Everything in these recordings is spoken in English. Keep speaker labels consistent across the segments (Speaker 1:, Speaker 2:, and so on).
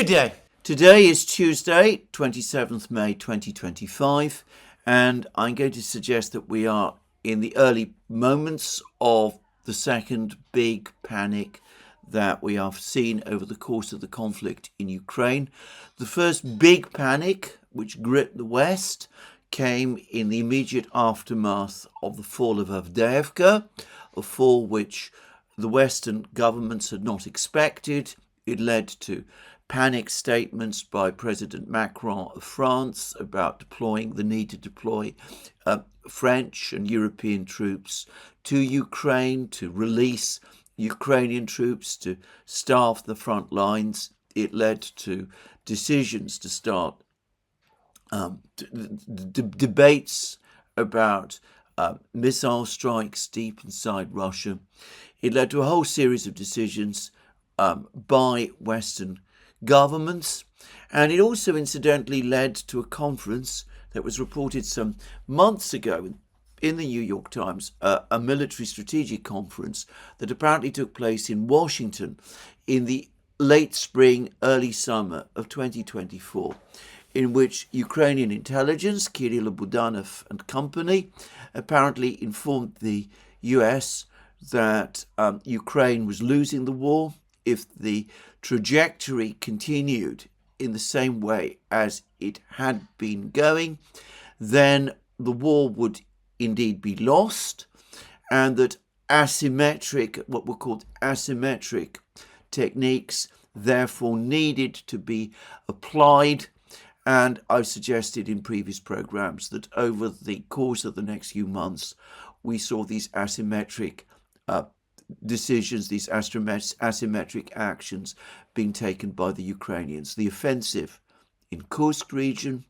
Speaker 1: Good day. Today is Tuesday, 27th May 2025, and I'm going to suggest that we are in the early moments of the second big panic that we have seen over the course of the conflict in Ukraine. The first big panic, which gripped the West, came in the immediate aftermath of the fall of Avdiivka, a fall which the Western governments had not expected. It led to panic statements by President Macron of France about the need to deploy French and European troops to Ukraine, to release Ukrainian troops to staff the front lines. It led to decisions to start debates about missile strikes deep inside Russia. It led to a whole series of decisions by Western governments, and it also incidentally led to a conference that was reported some months ago in the New York Times, a military strategic conference that apparently took place in Washington in the late spring, early summer of 2024, in which Ukrainian intelligence, Kirill Budanov and company, apparently informed the US that Ukraine was losing the war. If the trajectory continued in the same way as it had been going, then the war would indeed be lost, and that what were called asymmetric techniques therefore needed to be applied. And I've suggested in previous programs that over the course of the next few months, we saw these asymmetric decisions, these asymmetric actions being taken by the Ukrainians. The offensive in Kursk region,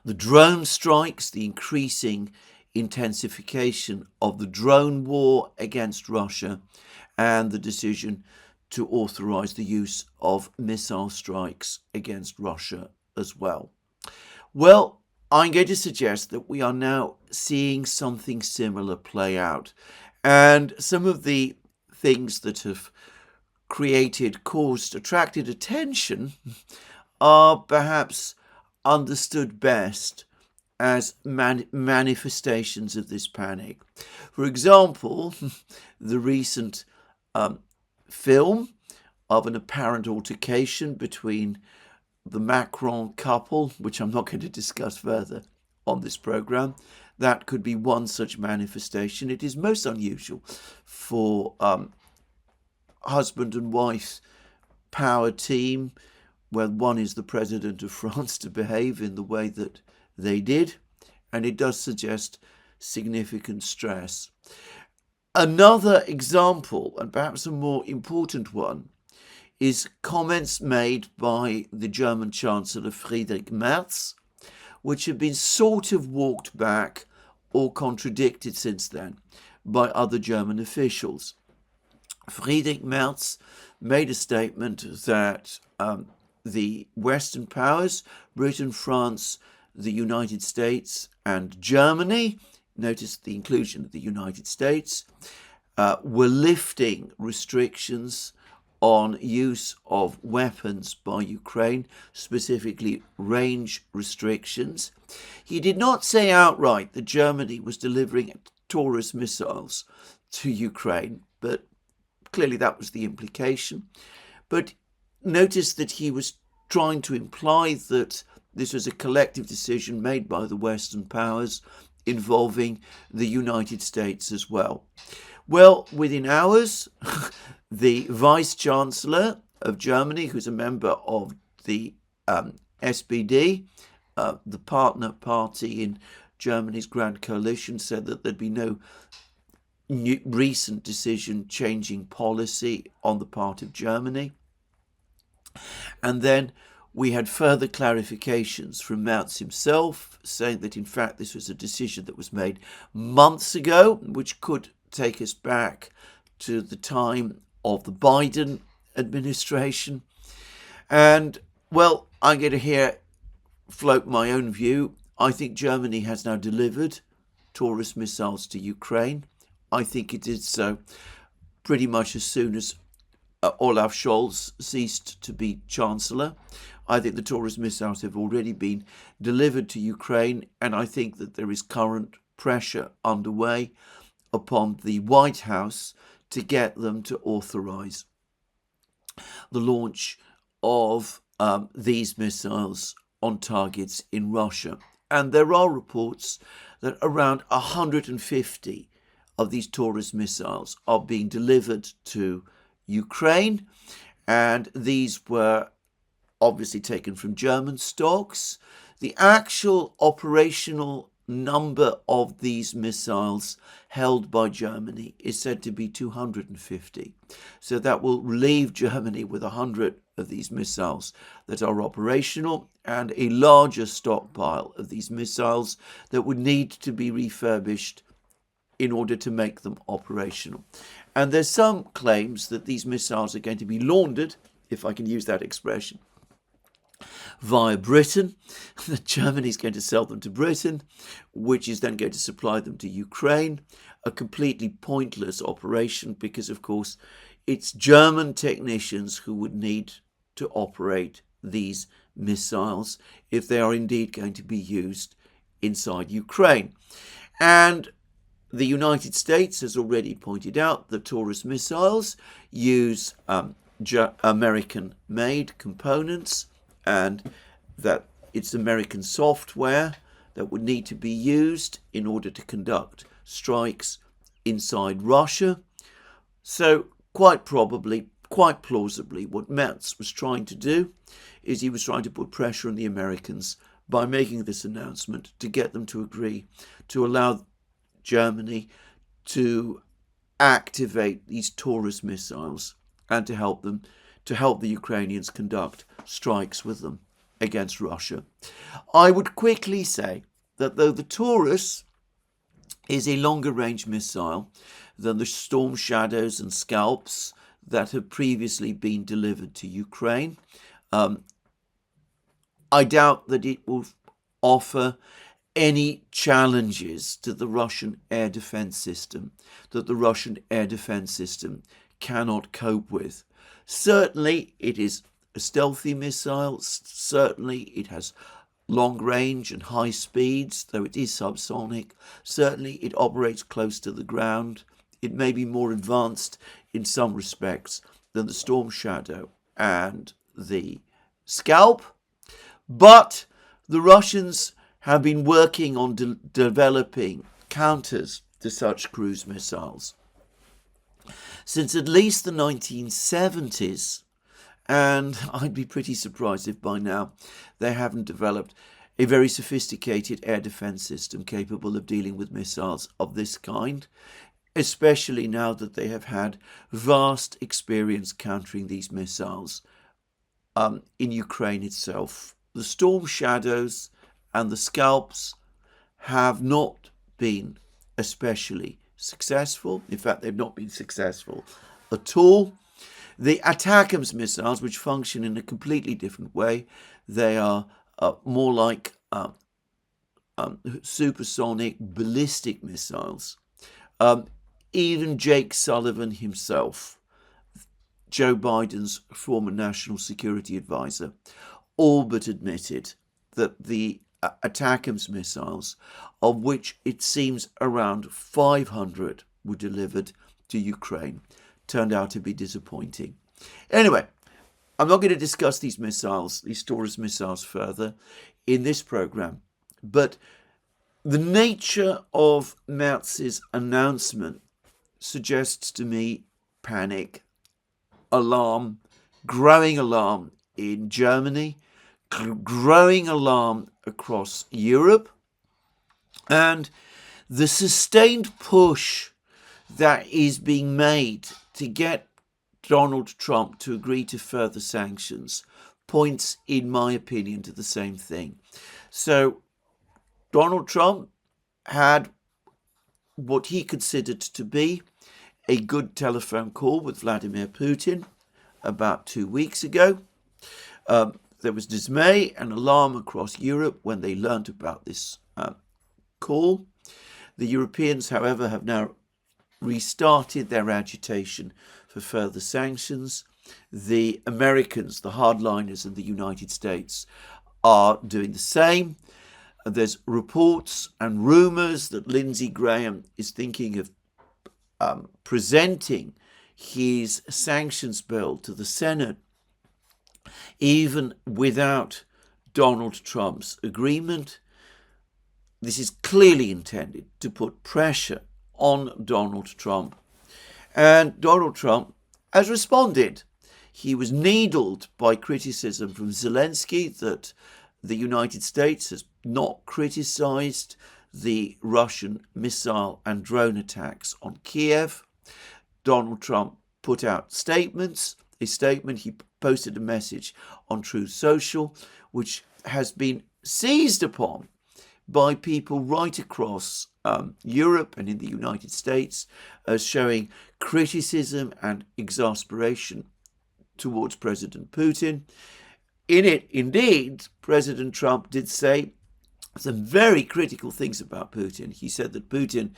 Speaker 1: the drone strikes, the increasing intensification of the drone war against Russia, and the decision to authorize the use of missile strikes against Russia as well. Well, I'm going to suggest that we are now seeing something similar play out. And some of the things that have attracted attention are perhaps understood best as manifestations of this panic. For example, the recent film of an apparent altercation between the Macron couple, which I'm not going to discuss further on this program. That could be one such manifestation. It is most unusual for husband and wife power team, where one is the president of France, to behave in the way that they did, and it does suggest significant stress. Another example, and perhaps a more important one, is comments made by the German Chancellor Friedrich Matz, which have been sort of walked back or contradicted since then by other German officials. Friedrich Merz made a statement that the Western powers, Britain, France, the United States, and Germany, notice the inclusion of the United States, were lifting restrictions on use of weapons by Ukraine, specifically range restrictions. He did not say outright that Germany was delivering Taurus missiles to Ukraine, but clearly that was the implication. But notice that he was trying to imply that this was a collective decision made by the Western powers involving the United States as well. Well, within hours, the Vice Chancellor of Germany, who's a member of the SPD, the partner party in Germany's Grand Coalition, said that there'd be no recent decision changing policy on the part of Germany. And then we had further clarifications from Merz himself, saying that in fact this was a decision that was made months ago, which could take us back to the time of the Biden administration. And, well, I'm going to float my own view. I think Germany has now delivered Taurus missiles to Ukraine. I think it did so pretty much as soon as Olaf Scholz ceased to be Chancellor. I think the Taurus missiles have already been delivered to Ukraine, and I think that there is current pressure underway upon the White House to get them to authorize the launch of these missiles on targets in Russia. And there are reports that around 150 of these Taurus missiles are being delivered to Ukraine, and these were obviously taken from German stocks. The actual operational number of these missiles held by Germany is said to be 250. So that will leave Germany with 100 of these missiles that are operational and a larger stockpile of these missiles that would need to be refurbished in order to make them operational. And there's some claims that these missiles are going to be laundered, if I can use that expression, via Britain, that Germany is going to sell them to Britain, which is then going to supply them to Ukraine, a completely pointless operation because, of course, it's German technicians who would need to operate these missiles if they are indeed going to be used inside Ukraine. And the United States has already pointed out that Taurus missiles use American-made components, and that it's American software that would need to be used in order to conduct strikes inside Russia. So quite probably, quite plausibly, what Merz was trying to do is he was trying to put pressure on the Americans by making this announcement to get them to agree to allow Germany to activate these Taurus missiles and to help the Ukrainians conduct strikes with them against Russia. I would quickly say that though the Taurus is a longer range missile than the Storm Shadows and Scalps that have previously been delivered to Ukraine, I doubt that it will offer any challenges to the Russian air defense system that the Russian air defense system cannot cope with. Certainly it is a stealthy missile, certainly it has long range and high speeds, though it is subsonic. Certainly it operates close to the ground. It may be more advanced in some respects than the Storm Shadow and the Scalp, but the Russians have been working on developing counters to such cruise missiles since at least the 1970s, and I'd be pretty surprised if by now they haven't developed a very sophisticated air defense system capable of dealing with missiles of this kind, especially now that they have had vast experience countering these missiles in Ukraine itself. The Storm Shadows and the Scalps have not been especially successful. In fact, they've not been successful at all. The ATACMS missiles, which function in a completely different way, they are more like supersonic ballistic missiles. Even Jake Sullivan himself, Joe Biden's former national security advisor, all but admitted that the ATACMS missiles, of which it seems around 500 were delivered to Ukraine, turned out to be disappointing. Anyway, I'm not going to discuss these missiles, these Taurus missiles, further in this program, but the nature of Merz's announcement suggests to me panic, alarm, growing alarm in Germany, growing alarm across Europe, and the sustained push that is being made to get Donald Trump to agree to further sanctions points, in my opinion, to the same thing. So Donald Trump had what he considered to be a good telephone call with Vladimir Putin about 2 weeks ago. There was dismay and alarm across Europe when they learnt about this call. The Europeans, however, have now restarted their agitation for for further sanctions. The Americans, the hardliners in the United States, are doing the same. There's reports and rumours that Lindsey Graham is thinking of presenting his sanctions bill to the Senate, even without Donald Trump's agreement. This is clearly intended to put pressure on Donald Trump. And Donald Trump has responded. He was needled by criticism from Zelensky that the United States has not criticised the Russian missile and drone attacks on Kiev. Donald Trump put out statements. A statement, he posted a message on Truth Social, which has been seized upon by people right across Europe and in the United States as showing criticism and exasperation towards President Putin. In it, indeed, President Trump did say some very critical things about Putin. He said that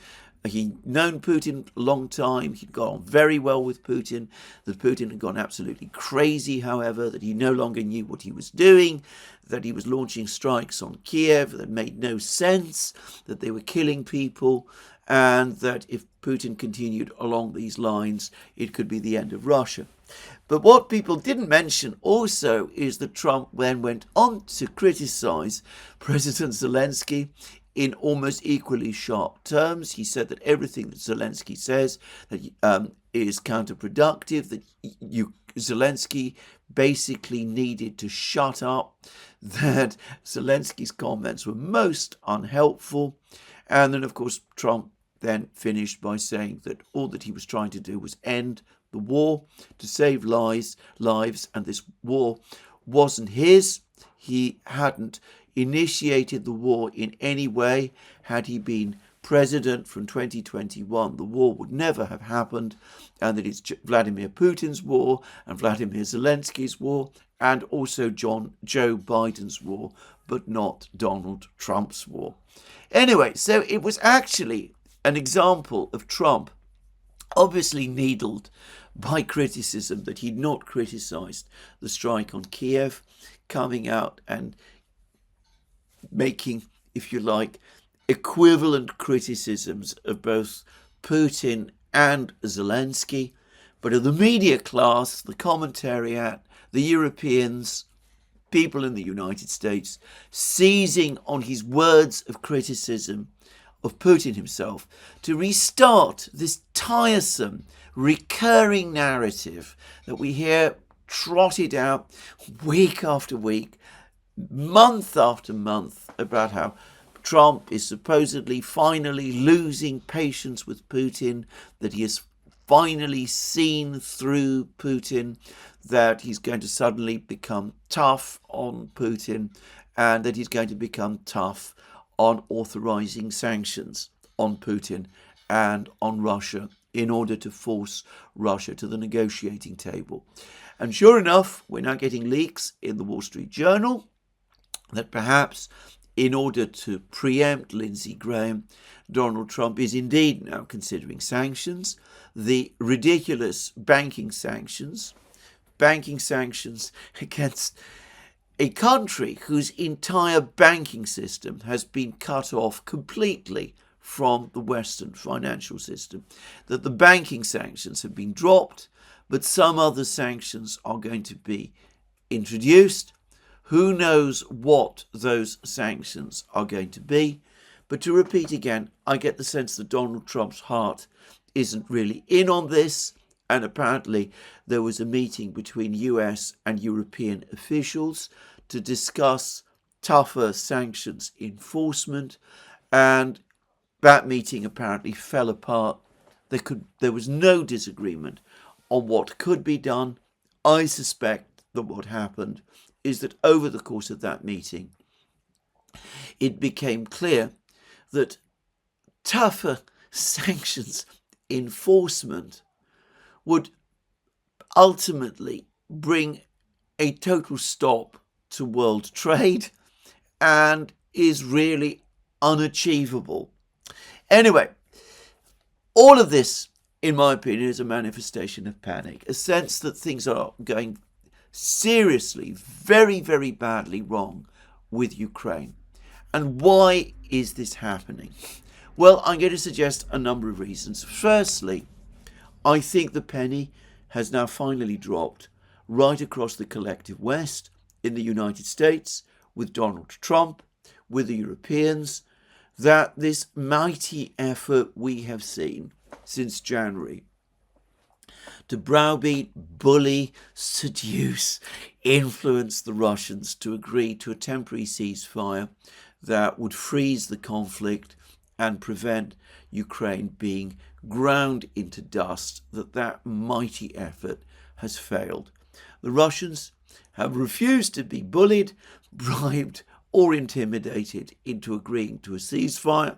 Speaker 1: he'd known Putin a long time, he'd got on very well with Putin, that Putin had gone absolutely crazy, however, that he no longer knew what he was doing, that he was launching strikes on Kiev that made no sense, that they were killing people, and that if Putin continued along these lines, it could be the end of Russia. But what people didn't mention also is that Trump then went on to criticize President Zelensky in almost equally sharp terms. He said that everything that Zelensky says that is counterproductive, that Zelensky basically needed to shut up, that Zelensky's comments were most unhelpful. And then, of course, Trump then finished by saying that all that he was trying to do was end the war to save lives, and this war wasn't his. He hadn't initiated the war in any way. Had he been president from 2021, the war would never have happened, and that it's Vladimir Putin's war and Vladimir Zelensky's war and also Joe Biden's war, but not Donald Trump's war. Anyway, so it was actually an example of Trump obviously needled by criticism that he'd not criticised the strike on Kiev, coming out and making, if you like, equivalent criticisms of both Putin and Zelensky. But of the media class, the commentariat, the Europeans, people in the United States, seizing on his words of criticism of Putin himself to restart this tiresome, recurring narrative that we hear trotted out week after week, month after month, about how Trump is supposedly finally losing patience with Putin, that he has finally seen through Putin, that he's going to suddenly become tough on Putin, and that he's going to become tough on authorizing sanctions on Putin and on Russia in order to force Russia to the negotiating table. And sure enough, we're now getting leaks in the Wall Street Journal that perhaps in order to preempt Lindsey Graham, Donald Trump is indeed now considering sanctions, the ridiculous banking sanctions against a country whose entire banking system has been cut off completely from the Western financial system, that the banking sanctions have been dropped, but some other sanctions are going to be introduced. Who knows what those sanctions are going to be? But to repeat again, I get the sense that Donald Trump's heart isn't really in on this. And apparently there was a meeting between US and European officials to discuss tougher sanctions enforcement. And that meeting apparently fell apart. There was no disagreement on what could be done. I suspect that what happened is that over the course of that meeting, it became clear that tougher sanctions enforcement would ultimately bring a total stop to world trade and is really unachievable. Anyway, all of this in my opinion, is a manifestation of panic, a sense that things are going seriously, very, very badly wrong with Ukraine. And why is this happening? Well, I'm going to suggest a number of reasons. Firstly, I think the penny has now finally dropped right across the collective West, in the United States, with Donald Trump, with the Europeans, that this mighty effort we have seen since January to browbeat, bully, seduce, influence the Russians to agree to a temporary ceasefire that would freeze the conflict and prevent Ukraine being ground into dust, that mighty effort has failed. The Russians have refused to be bullied, bribed, or intimidated into agreeing to a ceasefire.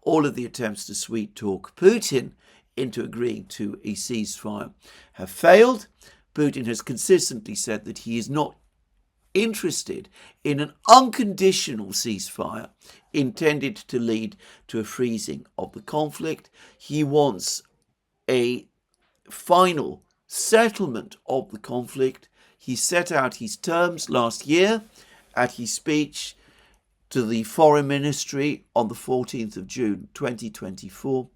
Speaker 1: All of the attempts to sweet talk Putin into agreeing to a ceasefire have failed. Putin has consistently said that he is not interested in an unconditional ceasefire intended to lead to a freezing of the conflict. He wants a final settlement of the conflict. He set out his terms last year at his speech to the Foreign Ministry on the 14th of June 2024.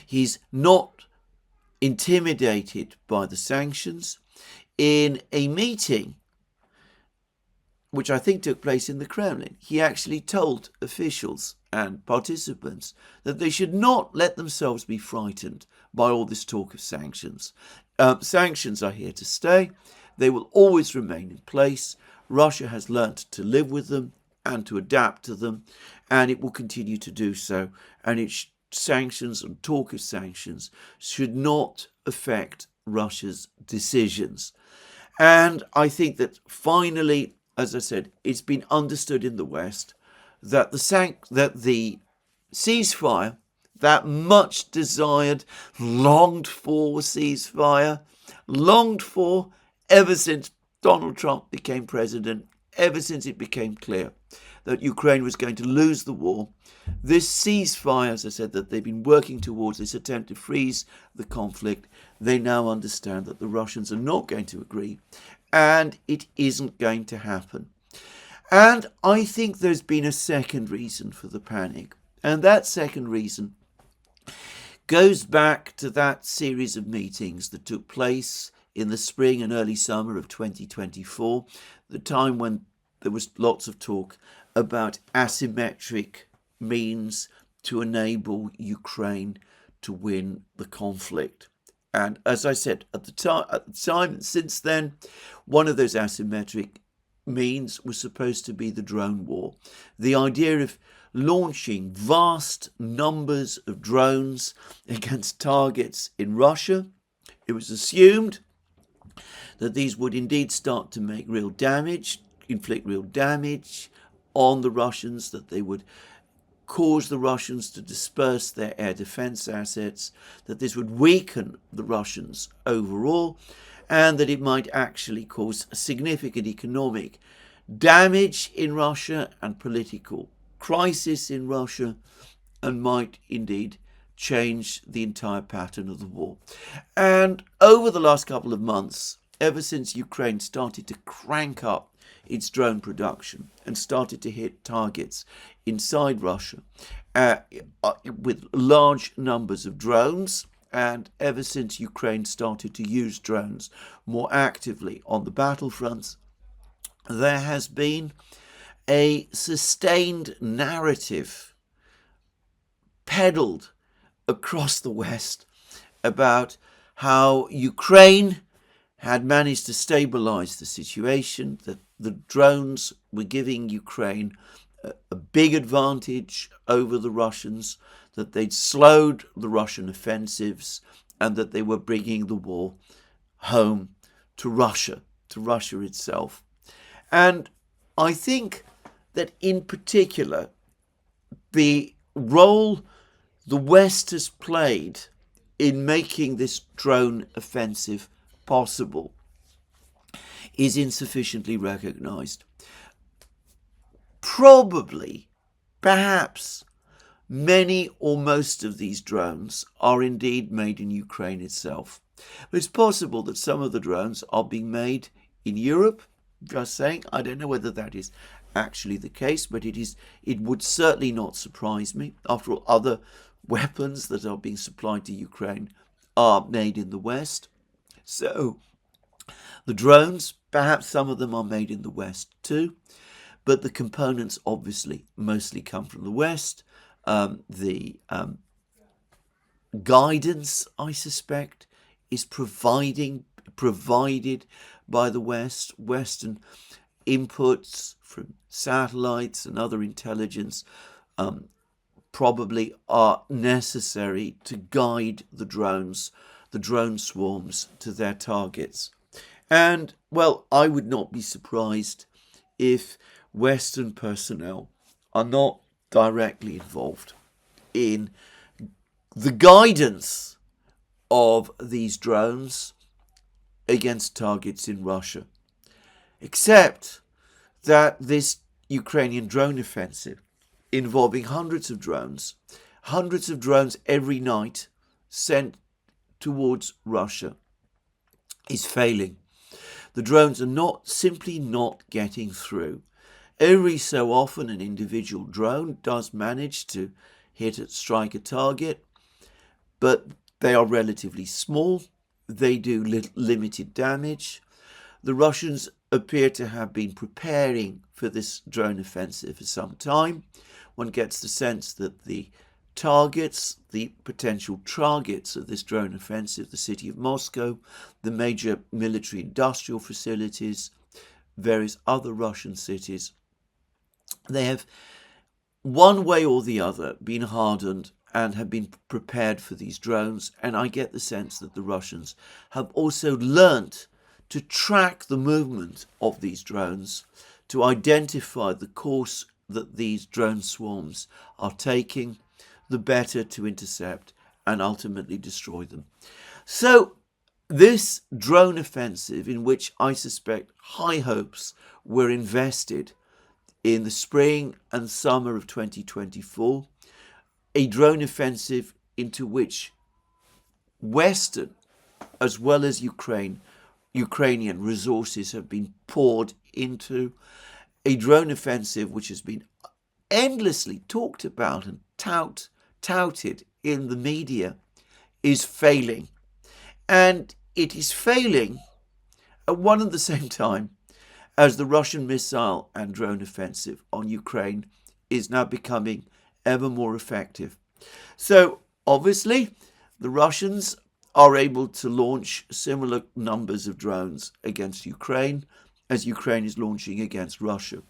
Speaker 1: He's not intimidated by the sanctions. In a meeting which I think took place in the Kremlin, he actually told officials and participants that they should not let themselves be frightened by all this talk of sanctions. Sanctions are here to stay. They will always remain in place. Russia has learnt to live with them and to adapt to them, and it will continue to do so. And sanctions and talk of sanctions should not affect Russia's decisions. And I think that finally, as I said, it's been understood in the West that the ceasefire, that much desired, longed for ceasefire, longed for ever since Donald Trump became president, ever since it became clear that Ukraine was going to lose the war, this ceasefire, as I said, that they've been working towards, this attempt to freeze the conflict, they now understand that the Russians are not going to agree, and it isn't going to happen. And I think there's been a second reason for the panic, and that second reason goes back to that series of meetings that took place in the spring and early summer of 2024, the time when there was lots of talk about asymmetric means to enable Ukraine to win the conflict. And as I said, at the time and since then, one of those asymmetric means was supposed to be the drone war. The idea of launching vast numbers of drones against targets in Russia. It was assumed that these would indeed start to make real damage, inflict real damage on the Russians, that they would cause the Russians to disperse their air defense assets, that this would weaken the Russians overall, and that it might actually cause significant economic damage in Russia and political crisis in Russia, and might indeed change the entire pattern of the war. And over the last couple of months, ever since Ukraine started to crank up its drone production and started to hit targets inside Russia with large numbers of drones, and ever since Ukraine started to use drones more actively on the battlefronts, there has been a sustained narrative peddled across the West about how Ukraine had managed to stabilize the situation, that the drones were giving Ukraine a big advantage over the Russians, that they'd slowed the Russian offensives, and that they were bringing the war home to Russia itself. And I think that in particular, the role the West has played in making this drone offensive possible is insufficiently recognized. Probably, perhaps, many or most of these drones are indeed made in Ukraine itself. But it's possible that some of the drones are being made in Europe. Just saying, I don't know whether that is actually the case, but it would certainly not surprise me. After all, other weapons that are being supplied to Ukraine are made in the West. So the drones, perhaps some of them are made in the West too, but the components obviously mostly come from the West. The guidance, I suspect, is provided by the West. Western inputs from satellites and other intelligence probably are necessary to guide the drone swarms to their targets. And, well, I would not be surprised if Western personnel are not directly involved in the guidance of these drones against targets in Russia. Except that this Ukrainian drone offensive, involving hundreds of drones every night sent towards Russia, is failing. The drones are simply not getting through. Every so often an individual drone does manage to strike a target, but they are relatively small. They do limited damage. The Russians appear to have been preparing for this drone offensive for some time. One gets the sense that the potential targets of this drone offensive, the city of Moscow, the major military industrial facilities, various other Russian cities, they have, one way or the other, been hardened and have been prepared for these drones. And I get the sense that the Russians have also learnt to track the movement of these drones, to identify the course that these drone swarms are taking, the better to intercept and ultimately destroy them. So this drone offensive, in which I suspect high hopes were invested in the spring and summer of 2024, a drone offensive into which Western as well as Ukrainian resources have been poured into, a drone offensive which has been endlessly talked about and touted in the media, is failing. And it is failing at one and the same time as the Russian missile and drone offensive on Ukraine is now becoming ever more effective. So obviously the Russians are able to launch similar numbers of drones against Ukraine as Ukraine is launching against Russia.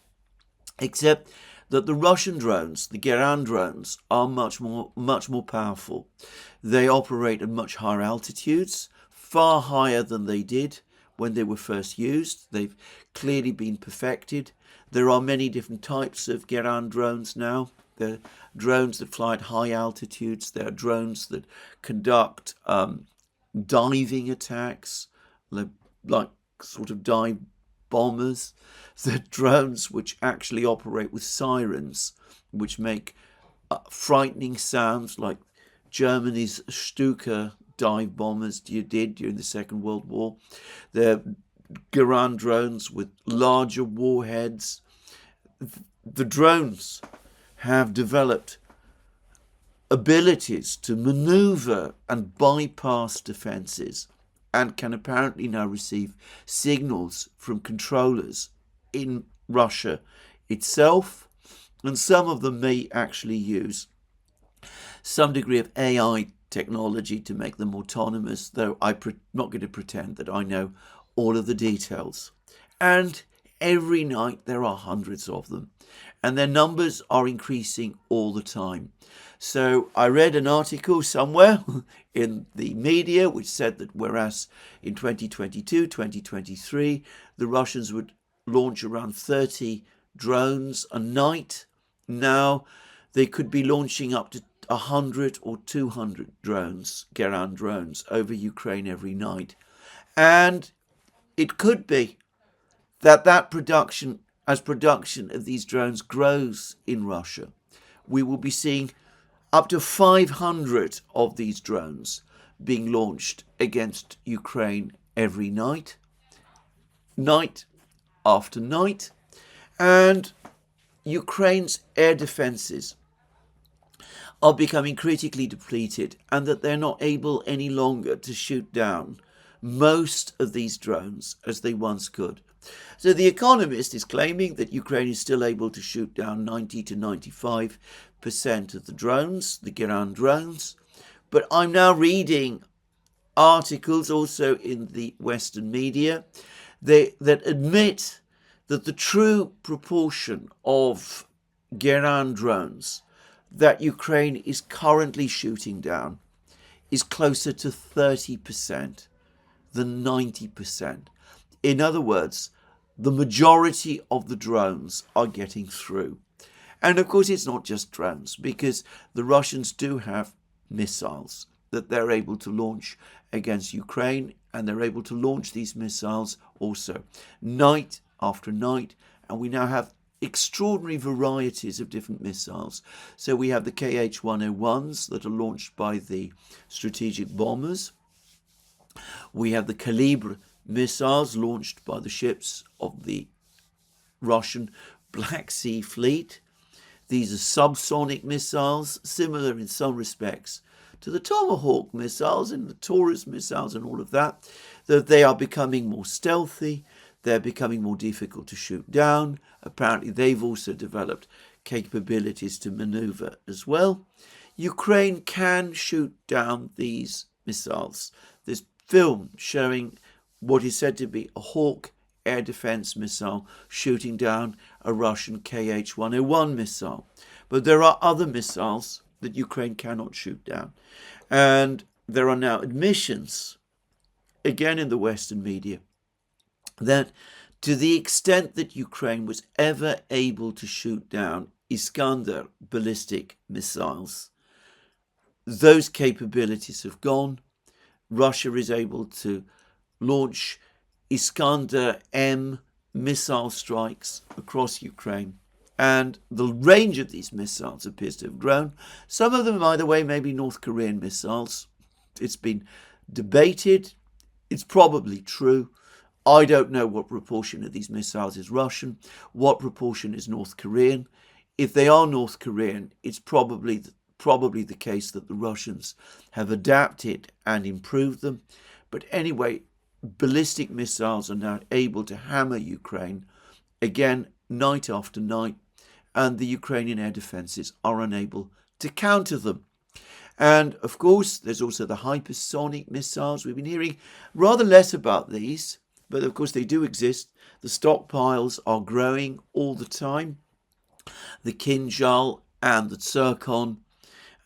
Speaker 1: Except that the Russian drones, the German drones, are much more powerful. They operate at much higher altitudes, far higher than they did when they were first used. They've clearly been perfected. There are many different types of German drones now. There are drones that fly at high altitudes. There are drones that conduct diving attacks, like sort of dive bombers. There are drones which actually operate with sirens, which make frightening sounds, like Germany's Stuka dive bombers did during the Second World War. There are German drones with larger warheads. The drones have developed abilities to maneuver and bypass defenses and can apparently now receive signals from controllers in Russia itself, and some of them may actually use some degree of AI technology to make them autonomous, though I'm not going to pretend that I know all of the details. And every night there are hundreds of them, and their numbers are increasing all the time. So I read an article somewhere in the media which said that whereas in 2022, 2023, the Russians would launch around 30 drones a night, now they could be launching up to 100 or 200 drones, German drones, over Ukraine every night. And it could be that as production of these drones grows in Russia, we will be seeing Up to 500 of these drones being launched against Ukraine every night, night after night, and Ukraine's air defences are becoming critically depleted, and that they're not able any longer to shoot down most of these drones as they once could. So The Economist is claiming that Ukraine is still able to shoot down 90 to 95% of the drones, the Iran drones. But I'm now reading articles also in the Western media that admit that the true proportion of Iran drones that Ukraine is currently shooting down is closer to 30% than 90%. In other words, the majority of the drones are getting through. And of course, it's not just drones, because the Russians do have missiles that they're able to launch against Ukraine, and they're able to launch these missiles also night after night. And we now have extraordinary varieties of different missiles. So we have the KH-101s that are launched by the strategic bombers. We have the Calibre missiles launched by the ships of the Russian Black Sea Fleet. These are subsonic missiles, similar in some respects to the Tomahawk missiles and the Taurus missiles and all of that, that they are becoming more stealthy, they're becoming more difficult to shoot down. Apparently they've also developed capabilities to maneuver as well. Ukraine can shoot down these missiles. There's film showing what is said to be a Hawk air defense missile shooting down a Russian KH-101 missile. But there are other missiles that Ukraine cannot shoot down. And there are now admissions, again in the Western media, that to the extent that Ukraine was ever able to shoot down Iskander ballistic missiles, those capabilities have gone. Russia is able to launch Iskander M missile strikes across Ukraine. And the range of these missiles appears to have grown. Some of them, by the way, may be North Korean missiles. It's been debated. It's probably true. I don't know what proportion of these missiles is Russian, what proportion is North Korean. If they are North Korean, it's probably the case that the Russians have adapted and improved them. But anyway, ballistic missiles are now able to hammer Ukraine, again, night after night, and the Ukrainian air defences are unable to counter them. And of course, there's also the hypersonic missiles. We've been hearing rather less about these, but of course they do exist. The stockpiles are growing all the time. The Kinjal and the Zircon,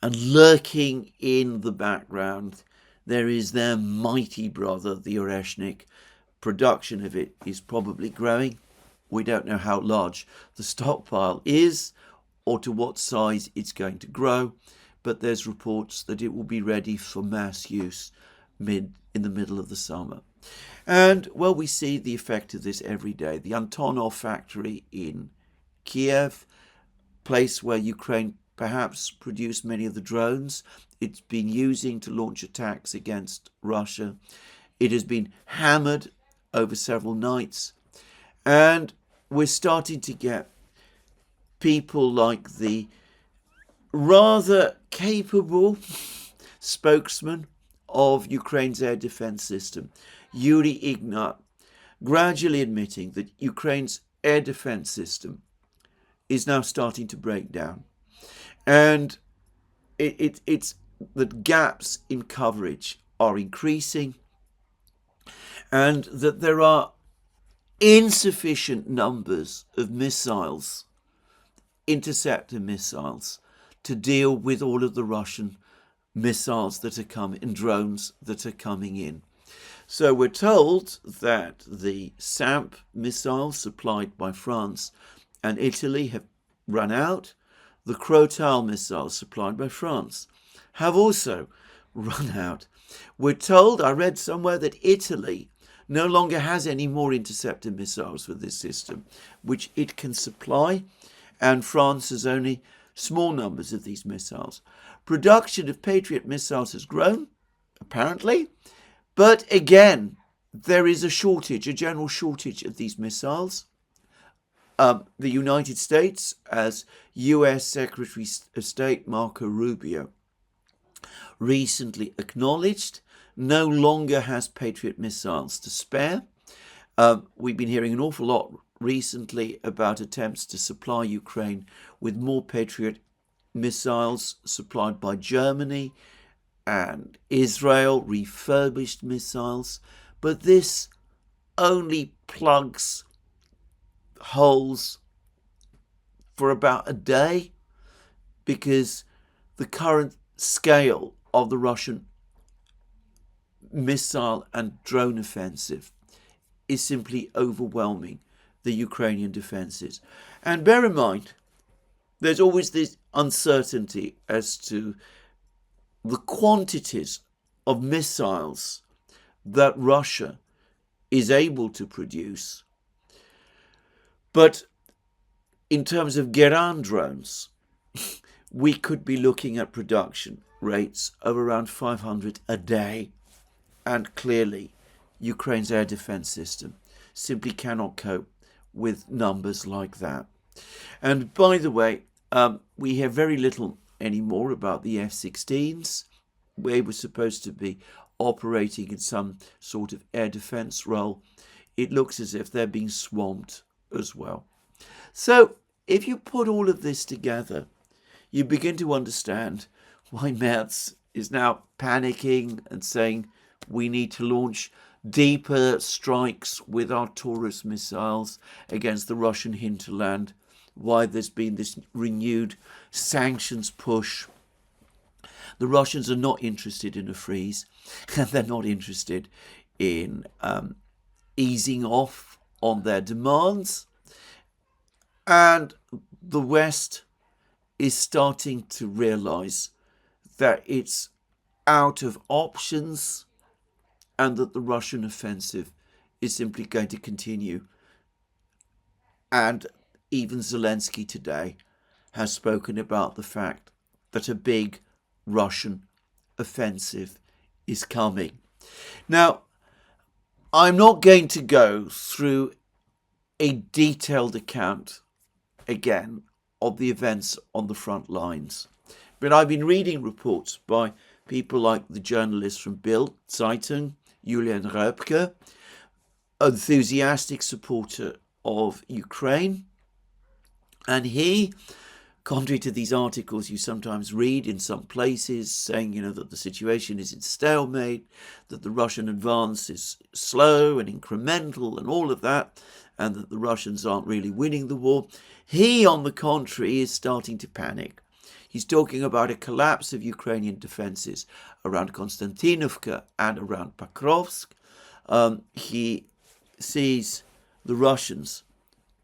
Speaker 1: and lurking in the background, there is their mighty brother, the Oreshnik. Production of it is probably growing. We don't know how large the stockpile is or to what size it's going to grow, but there's reports that it will be ready for mass use in the middle of the summer. And, well, we see the effect of this every day. The Antonov factory in Kiev, place where Ukraine perhaps produced many of the drones it's been using to launch attacks against Russia. It has been hammered over several nights. And we're starting to get people like the rather capable spokesman of Ukraine's air defense system, Yuri Ignat, gradually admitting that Ukraine's air defense system is now starting to break down. And it's that gaps in coverage are increasing, and that there are insufficient numbers of missiles, interceptor missiles, to deal with all of the Russian missiles that are coming and drones that are coming in. So we're told that the SAMP missiles supplied by France and Italy have run out. The Crotale missiles supplied by France have also run out. We're told, I read somewhere, that Italy no longer has any more interceptor missiles for this system, which it can supply, and France has only small numbers of these missiles. Production of Patriot missiles has grown, apparently, but again, there is a shortage, a general shortage of these missiles. The United States, as US Secretary of State Marco Rubio recently acknowledged, no longer has Patriot missiles to spare. We've been hearing an awful lot recently about attempts to supply Ukraine with more Patriot missiles supplied by Germany and Israel, refurbished missiles, but this only plugs holes for about a day because the current scale of the Russian missile and drone offensive is simply overwhelming the Ukrainian defenses. And bear in mind, there's always this uncertainty as to the quantities of missiles that Russia is able to produce. But in terms of Geran drones, we could be looking at production rates of around 500 a day. And clearly, Ukraine's air defense system simply cannot cope with numbers like that. And by the way, we hear very little anymore about the F-16s. They were supposed to be operating in some sort of air defense role. It looks as if they're being swamped as well. So if you put all of this together, you begin to understand why Merz is now panicking and saying we need to launch deeper strikes with our Taurus missiles against the Russian hinterland, why there's been this renewed sanctions push. The Russians are not interested in a freeze, and they're not interested in easing off on their demands. And the West is starting to realize that it's out of options and that the Russian offensive is simply going to continue. And even Zelensky today has spoken about the fact that a big Russian offensive is coming. Now, I'm not going to go through a detailed account again of the events on the front lines, but I've been reading reports by people like the journalist from Bild Zeitung, Julian Röpke, enthusiastic supporter of Ukraine, and he, contrary to these articles you sometimes read in some places saying, that the situation is in stalemate, that the Russian advance is slow and incremental and all of that, and that the Russians aren't really winning the war, he, on the contrary, is starting to panic. He's talking about a collapse of Ukrainian defenses around Konstantinovka and around Pokrovsk. He sees the Russians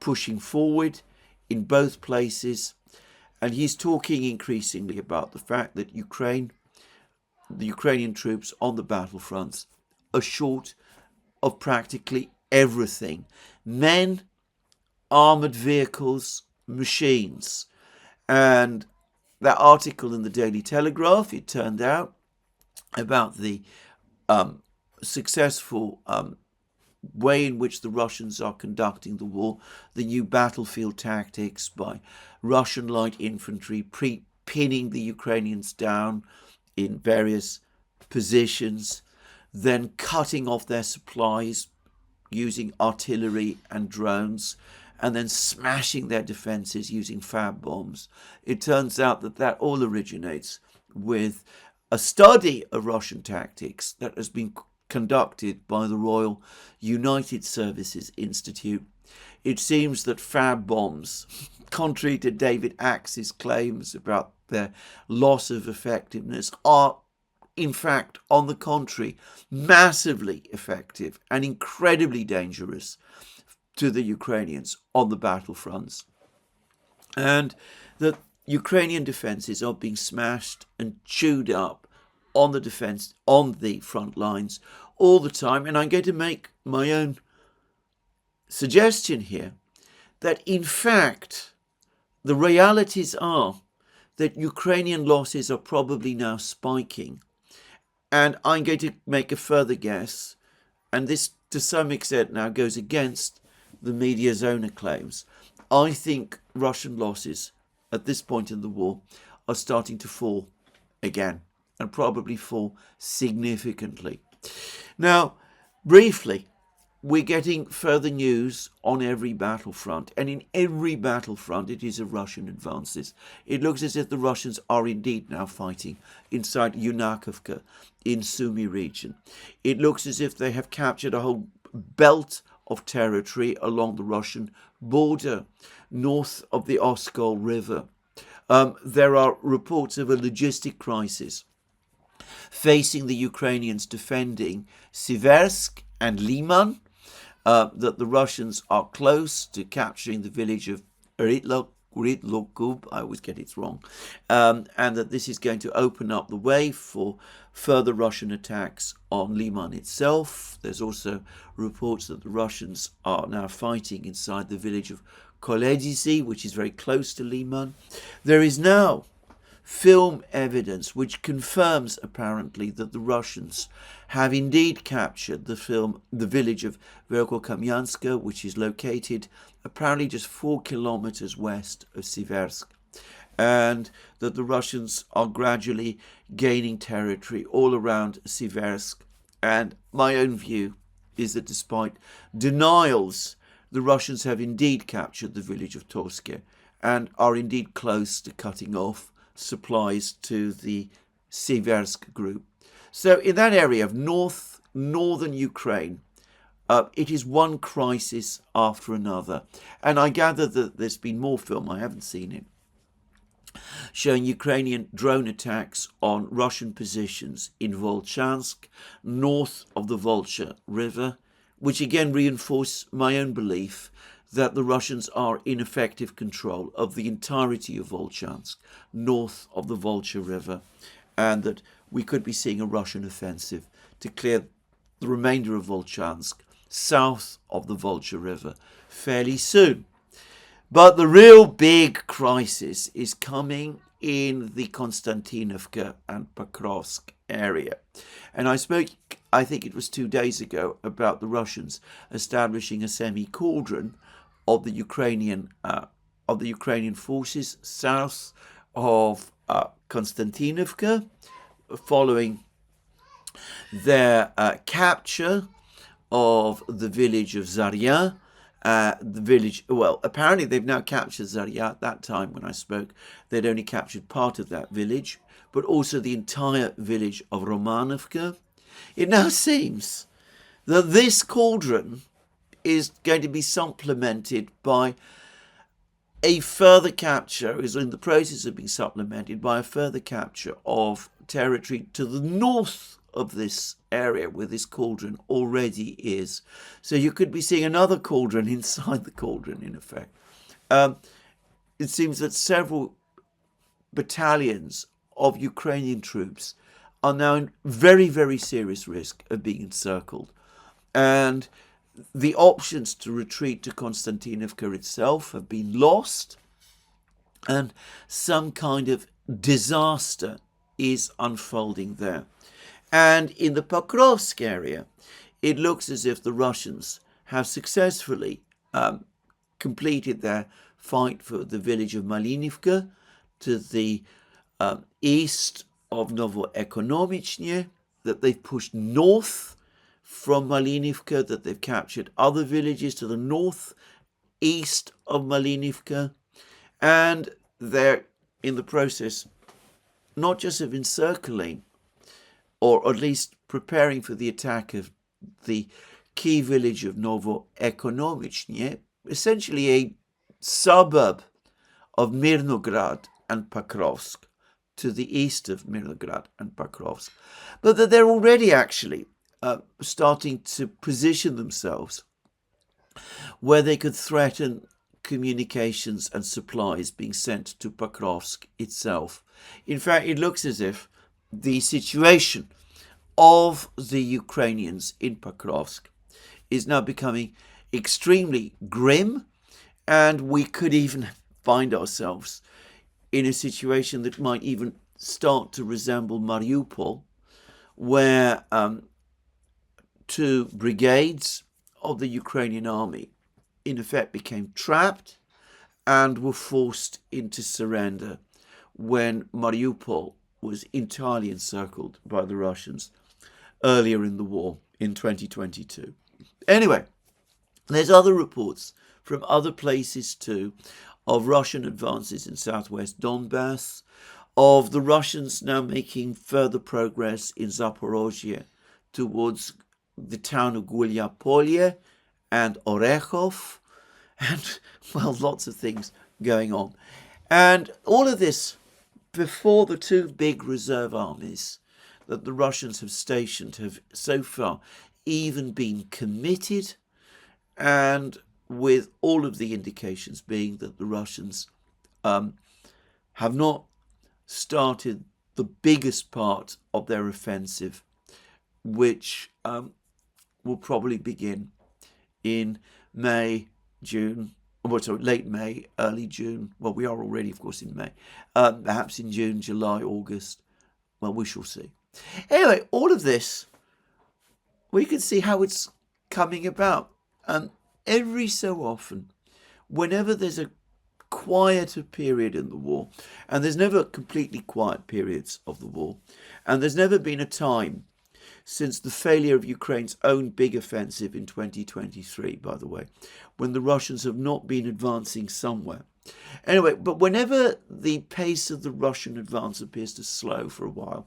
Speaker 1: pushing forward in both places, and he's talking increasingly about the fact that the Ukrainian troops on the battlefronts are short of practically everything. Men, armoured vehicles, machines. And that article in the Daily Telegraph, it turned out, about the successful way in which the Russians are conducting the war, the new battlefield tactics by Russian light infantry pinning the Ukrainians down in various positions, then cutting off their supplies using artillery and drones, and then smashing their defenses using fab bombs. It turns out that all originates with a study of Russian tactics that has been conducted by the Royal United Services Institute. It seems that fab bombs, contrary to David Axe's claims about their loss of effectiveness, are in fact, on the contrary, massively effective and incredibly dangerous to the Ukrainians on the battlefronts. And that Ukrainian defenses are being smashed and chewed up on the front lines all the time. And I'm going to make my own suggestion here that in fact the realities are that Ukrainian losses are probably now spiking. And I'm going to make a further guess, and this to some extent now goes against the media's own claims. I think Russian losses at this point in the war are starting to fall again, and probably fall significantly. Now, briefly, we're getting further news on every battlefront, and in every battlefront it is a Russian advances. It looks as if the Russians are indeed now fighting inside Yunakovka in Sumy region. It looks as if they have captured a whole belt of territory along the Russian border, north of the Oskol River. There are reports of a logistic crisis facing the Ukrainians defending Siversk and Liman, that the Russians are close to capturing the village of Rytlokub, I always get it wrong, and that this is going to open up the way for further Russian attacks on Liman itself. There's also reports that the Russians are now fighting inside the village of Koledisi, which is very close to Liman. There is now film evidence which confirms apparently that the Russians have indeed captured the village of Velkokamyanska, which is located apparently just 4 kilometers west of Siversk, and that the Russians are gradually gaining territory all around Siversk. And my own view is that despite denials, the Russians have indeed captured the village of Torske and are indeed close to cutting off supplies to the Siversk group. So in that area of northern Ukraine, it is one crisis after another. And I gather that there's been more film, I haven't seen it, showing Ukrainian drone attacks on Russian positions in Volchansk, north of the Volcha River, which again reinforce my own belief that the Russians are in effective control of the entirety of Volchansk, north of the Volcha River, and that we could be seeing a Russian offensive to clear the remainder of Volchansk, south of the Volcha River, fairly soon. But the real big crisis is coming in the Konstantinovka and Pokrovsk area. And I spoke, I think it was 2 days ago, about the Russians establishing a semi-cauldron of the Ukrainian forces south of Konstantinovka, following their capture of the village of Zarya. Apparently they've now captured Zarya. At that time when I spoke, they'd only captured part of that village, but also the entire village of Romanovka. It now seems that this cauldron is going to be supplemented by a further capture, is in the process of being supplemented by a further capture of territory to the north of this area where this cauldron already is. So you could be seeing another cauldron inside the cauldron, in effect. It seems that several battalions of Ukrainian troops are now in very, very serious risk of being encircled. And the options to retreat to Konstantinovka itself have been lost, and some kind of disaster is unfolding there. And in the Pokrovsk area, it looks as if the Russians have successfully completed their fight for the village of Malinivka to the east of Novoekonomichny, that they've pushed north from Malinivka, that they've captured other villages to the north east of Malinivka, and they're in the process not just of encircling, or at least preparing for the attack of the key village of Novoekonomichny, essentially a suburb of Mirnograd and Pokrovsk, to the east of Mirnograd and Pokrovsk, but that they're already actually starting to position themselves where they could threaten communications and supplies being sent to Pokrovsk itself. In fact, it looks as if the situation of the Ukrainians in Pokrovsk is now becoming extremely grim, and we could even find ourselves in a situation that might even start to resemble Mariupol, where 2 brigades of the Ukrainian army in effect became trapped and were forced into surrender when Mariupol was entirely encircled by the Russians earlier in the war in 2022. Anyway, there's other reports from other places too of Russian advances in southwest Donbass, of the Russians now making further progress in Zaporozhye towards the town of Gulyapolye and Orekhov, and, well, lots of things going on. And all of this before the 2 big reserve armies that the Russians have stationed have so far even been committed, and with all of the indications being that the Russians have not started the biggest part of their offensive, which will probably begin in May, June, late May, early June. Well, we are already, of course, in May. Perhaps in June, July, August. Well, we shall see. Anyway, all of this, we can see how it's coming about. Every so often, whenever there's a quieter period in the war, and there's never completely quiet periods of the war, and there's never been a time since the failure of Ukraine's own big offensive in 2023, by the way, when the Russians have not been advancing somewhere. Anyway, but whenever the pace of the Russian advance appears to slow for a while,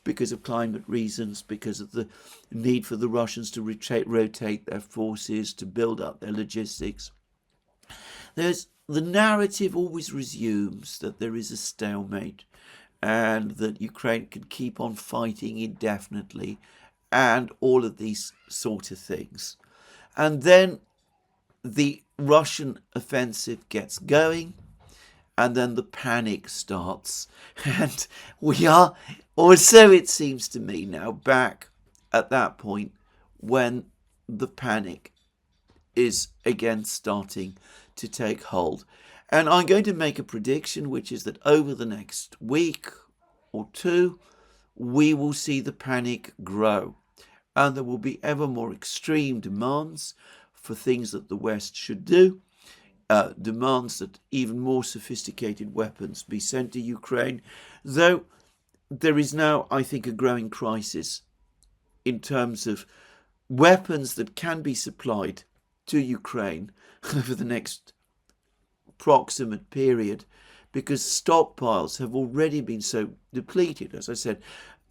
Speaker 1: because of climate reasons, because of the need for the Russians to rotate their forces, to build up their logistics, the narrative always resumes that there is a stalemate and that Ukraine can keep on fighting indefinitely and all of these sort of things. And then the Russian offensive gets going, and then the panic starts. And we are, or so it seems to me now, back at that point when the panic is again starting to take hold. And I'm going to make a prediction, which is that over the next week or 2, we will see the panic grow. And there will be ever more extreme demands for things that the West should do. Demands that even more sophisticated weapons be sent to Ukraine, though there is now, I think, a growing crisis in terms of weapons that can be supplied to Ukraine over the next proximate period, because stockpiles have already been so depleted. As I said,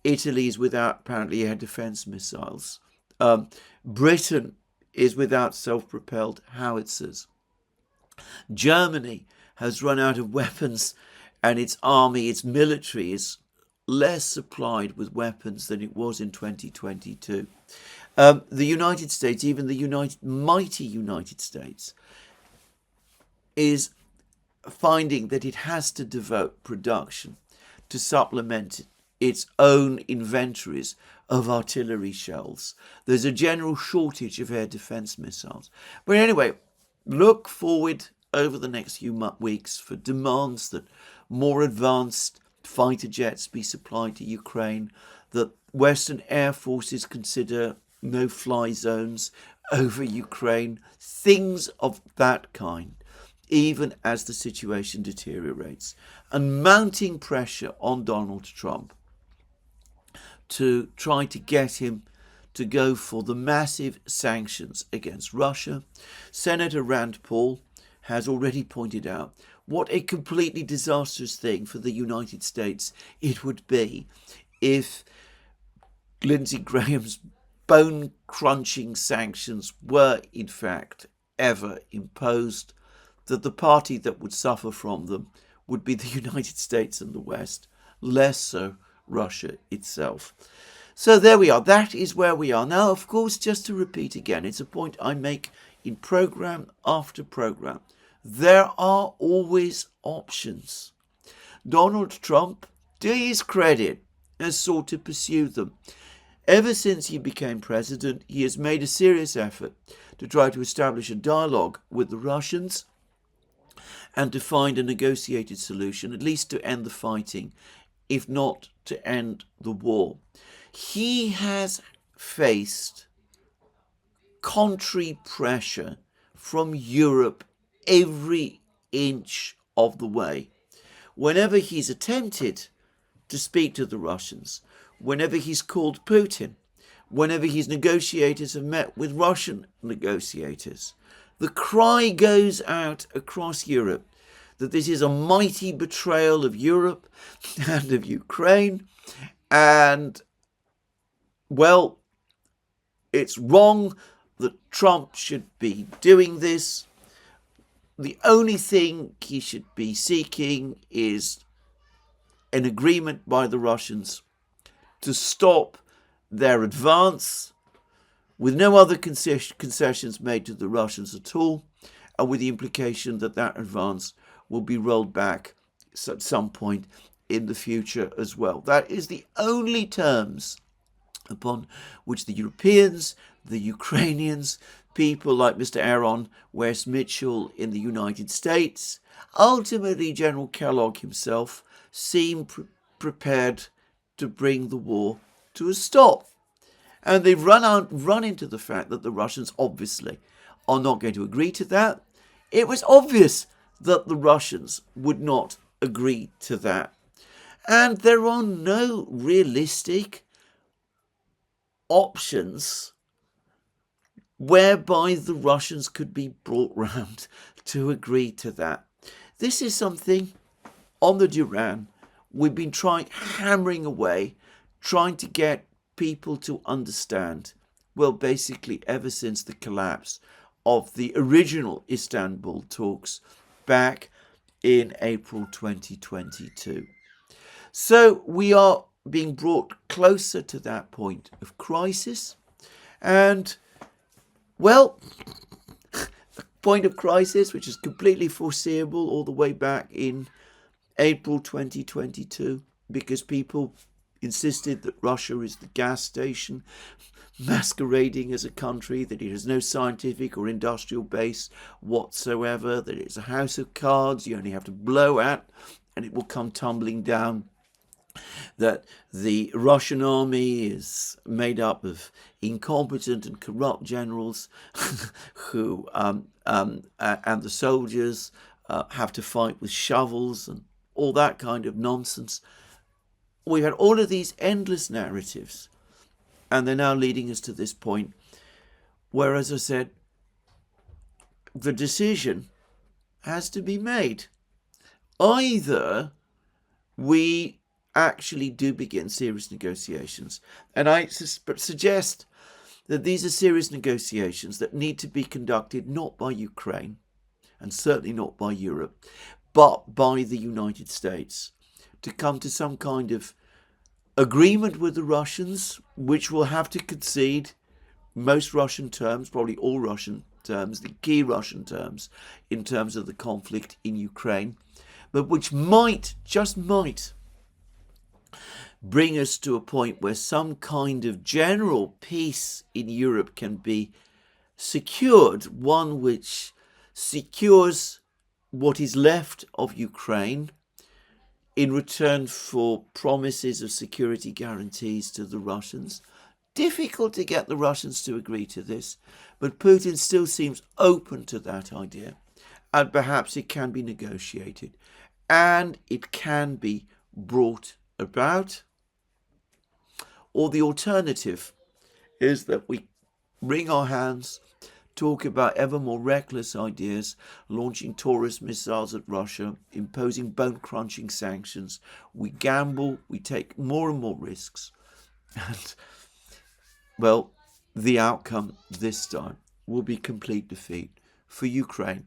Speaker 1: Italy is without apparently air defense missiles. Britain is without self-propelled howitzers. Germany has run out of weapons, and its army, its military, is less supplied with weapons than it was in 2022. The United States, even the mighty United States, is finding that it has to devote production to supplement its own inventories of artillery shells. There's a general shortage of air defense missiles. But anyway, look forward over the next few weeks for demands that more advanced fighter jets be supplied to Ukraine, that Western air forces consider no-fly zones over Ukraine, things of that kind, even as the situation deteriorates, and mounting pressure on Donald Trump to try to get him to go for the massive sanctions against Russia. Senator Rand Paul has already pointed out what a completely disastrous thing for the United States it would be if Lindsey Graham's bone-crunching sanctions were in fact ever imposed, that the party that would suffer from them would be the United States and the West, less so Russia itself. So there we are. That is where we are. Now, of course, just to repeat again, it's a point I make in program after program. There are always options. Donald Trump, to his credit, has sought to pursue them. Ever since he became president, he has made a serious effort to try to establish a dialogue with the Russians and to find a negotiated solution, at least to end the fighting, if not to end the war. He has faced contrary pressure from Europe every inch of the way. Whenever he's attempted to speak to the Russians, whenever he's called Putin, whenever his negotiators have met with Russian negotiators, the cry goes out across Europe that this is a mighty betrayal of Europe and of Ukraine, and, well, it's wrong that Trump should be doing this. The only thing he should be seeking is an agreement by the Russians to stop their advance, with no other concessions made to the Russians at all, and with the implication that that advance will be rolled back at some point in the future as well. That is the only terms upon which the Europeans, the Ukrainians, people like Mr. Aaron West Mitchell in the United States, ultimately General Kellogg himself, seem prepared to bring the war to a stop. And they've run into the fact that the Russians obviously are not going to agree to that. It was obvious that the Russians would not agree to that. And there are no realistic options whereby the Russians could be brought round to agree to that. This is something on the Duran we've been hammering away, trying to get people to understand, well, basically ever since the collapse of the original Istanbul talks back in April 2022. So we are being brought closer to that point of crisis, and, well, the point of crisis, which is completely foreseeable all the way back in April 2022, because people insisted that Russia is the gas station masquerading as a country, that it has no scientific or industrial base whatsoever, that it's a house of cards you only have to blow at and it will come tumbling down, that the Russian army is made up of incompetent and corrupt generals who and the soldiers have to fight with shovels and all that kind of nonsense. We've had all of these endless narratives, and they're now leading us to this point where, as I said, the decision has to be made. Either we actually do begin serious negotiations, and I suggest that these are serious negotiations that need to be conducted not by Ukraine, and certainly not by Europe, but by the United States, to come to some kind of agreement with the Russians, which will have to concede most Russian terms, probably all Russian terms, the key Russian terms in terms of the conflict in Ukraine, but which might, just might, bring us to a point where some kind of general peace in Europe can be secured, one which secures what is left of Ukraine in return for promises of security guarantees to the Russians. Difficult to get the Russians to agree to this, but Putin still seems open to that idea, and perhaps it can be negotiated, and it can be brought about. Or the alternative is that we wring our hands, talk about ever more reckless ideas, launching Taurus missiles at Russia, imposing bone-crunching sanctions. We gamble, we take more and more risks. And, well, the outcome this time will be complete defeat for Ukraine.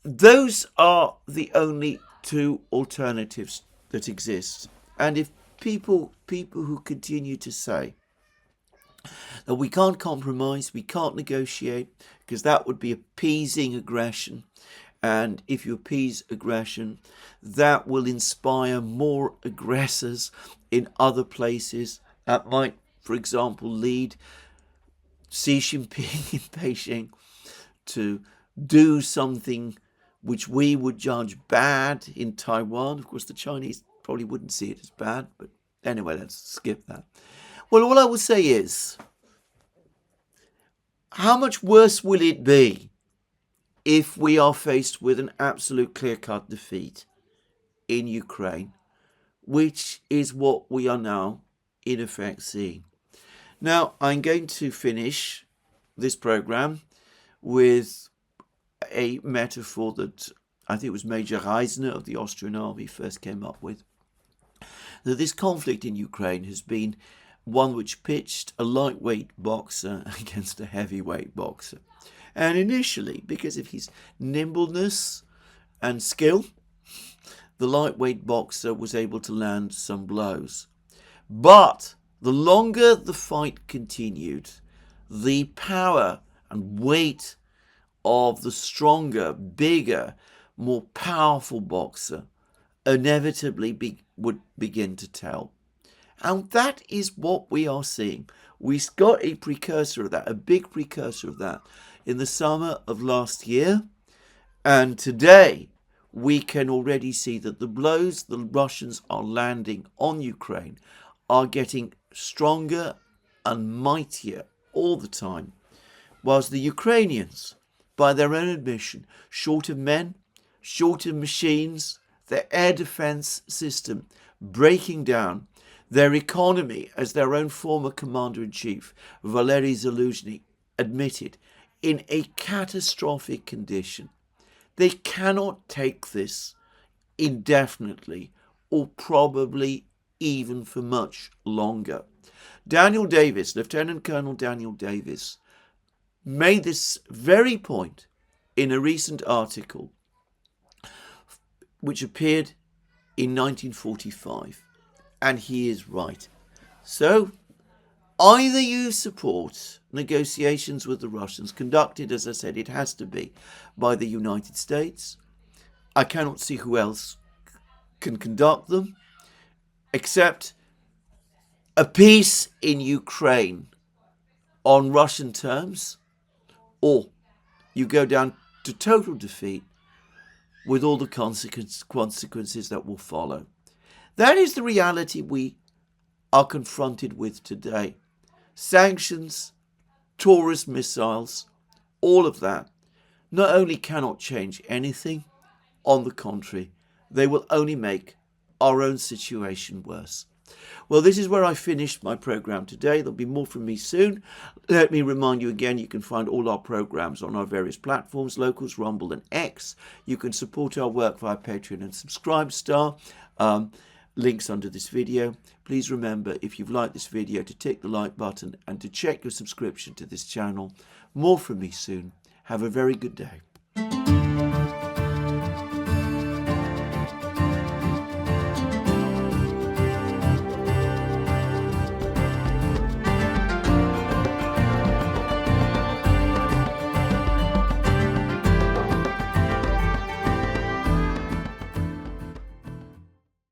Speaker 1: Those are the only two alternatives that exist. And if people who continue to say that we can't compromise, we can't negotiate, because that would be appeasing aggression, and if you appease aggression, that will inspire more aggressors in other places. That might, for example, lead Xi Jinping in Beijing to do something which we would judge bad in Taiwan. Of course, the Chinese probably wouldn't see it as bad, but anyway, let's skip that. Well, all I will say is, how much worse will it be if we are faced with an absolute clear-cut defeat in Ukraine, which is what we are now in effect seeing? Now, I'm going to finish this program with a metaphor that I think it was Major Reisner of the Austrian army first came up with, that this conflict in Ukraine has been one which pitched a lightweight boxer against a heavyweight boxer. And initially, because of his nimbleness and skill, the lightweight boxer was able to land some blows. But the longer the fight continued, the power and weight of the stronger, bigger, more powerful boxer inevitably would begin to tell. And that is what we are seeing. We got a precursor of that, a big precursor of that, in the summer of last year. And today, we can already see that the blows the Russians are landing on Ukraine are getting stronger and mightier all the time, whilst the Ukrainians, by their own admission, short of men, short of machines, their air defense system breaking down, their economy, as their own former commander-in-chief, Valery Zaluzhny, admitted, in a catastrophic condition. They cannot take this indefinitely, or probably even for much longer. Daniel Davis, Lieutenant Colonel Daniel Davis, made this very point in a recent article which appeared in 1945, and he is right. So, either you support negotiations with the Russians, conducted, as I said, it has to be by the United States. I cannot see who else can conduct them, except a peace in Ukraine on Russian terms, or you go down to total defeat with all the consequences that will follow. That is the reality we are confronted with today. Sanctions, Taurus missiles, all of that, not only cannot change anything, on the contrary, they will only make our own situation worse. Well, this is where I finished my program today. There'll be more from me soon. Let me remind you again, you can find all our programs on our various platforms, Locals, Rumble and X. You can support our work via Patreon and Subscribestar. Links under this video. Please remember, if you've liked this video, to tick the like button and to check your subscription to this channel. More from me soon. Have a very good day.